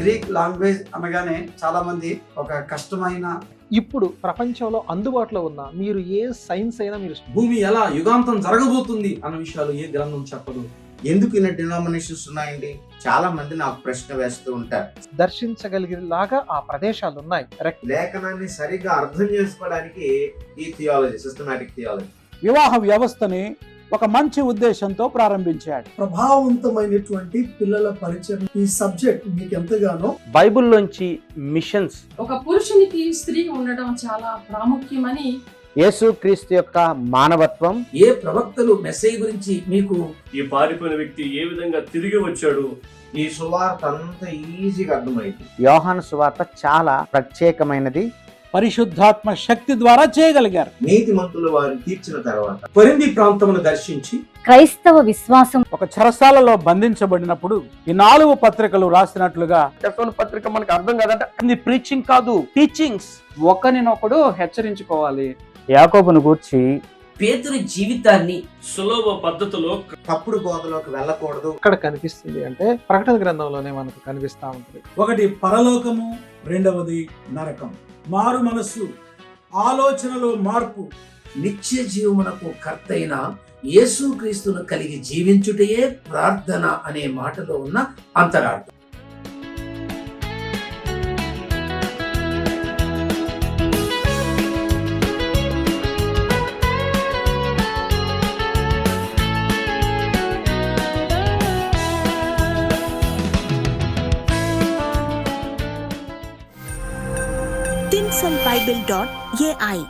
Greek language అనగానే చాలా మంది ఒక కష్టమైన, ఇప్పుడు ప్రపంచంలో అందుబాటులో ఉన్న మీరు ఏ సైన్స్ అయినా మీరు భూమి ఎలా యుగాంతం జరగబోతుంది అన్న విషయాలు ఏ గ్రంథం చెప్పదు. ఎందుకు ఇన్ని డినామినేషన్స్ ఉన్నాయండి? చాలా మంది నాకు ప్రశ్న వేస్తూ ఉంటారు. దర్శించగలిగేలాగా ఆ ప్రదేశాలు ఉన్నాయి. లేఖనాన్ని సరిగ్గా అర్థం చేసుకోవడానికి ఈ థియాలజీ, సిస్టమాటిక్ థియాలజీ. వివాహ వ్యవస్థని ఒక మంచి ఉద్దేశంతో ప్రారంభించాడు. ప్రభావవంతమైనటువంటి పిల్లల పరిచయం ఈ సబ్జెక్ట్ మీకు ఎంతగానో బైబిల్లోంచి మిషన్స్, ఒక పురుషునికి స్త్రీ ఉండడం చాలా ప్రాముఖ్యమని, యేసుక్రీస్తు యొక్క మానవత్వం, ఏ ప్రవక్తలు మెసేజ్ గురించి మీకు ఈ పారిపోయిన వ్యక్తి ఏ విధంగా తిరిగి వచ్చాడు, ఈ సువార్త అంత ఈజీగా అర్థమైంది. యోహాను సువార్త చాలా ప్రత్యేకమైనది. పరిశుద్ధాత్మ శక్తి ద్వారా చేయగలిగారు. నీతిమంతులు వారిని తీర్చిన తర్వాత కొరింథీ ప్రాంతమును దర్శించి క్రైస్తవ విశ్వాసం ఒక చెరసాలలో బంధించబడినప్పుడు ఈ 4 పత్రికలు రాసినట్లుగా పత్రిక మనకు అర్థం కాదంట. ఇది ప్రీచింగ్ కాదు, టీచింగ్స్. ఒకరినొకడు హెచ్చరించుకోవాలి. యాకోబును గూర్చి పేతురు జీవితాన్ని సులభ పద్ధతిలో తప్పుడు బోధలోకి వెళ్ళకూడదు. ఎక్కడ కనిపిస్తుంది అంటే ప్రకటన గ్రంథంలోనే మనకు కనిపిస్తా ఉంటుంది. ఒకటి పరలోకము, రెండవది నరకం. మారు మనస్సు, ఆలోచనలో మార్పు, నిత్య జీవమునకు కర్తైన యేసుక్రీస్తును కలిగి జీవించుటయే ప్రార్థన అనే మాటలో ఉన్న అంతరార్థం. tinsonbible.ai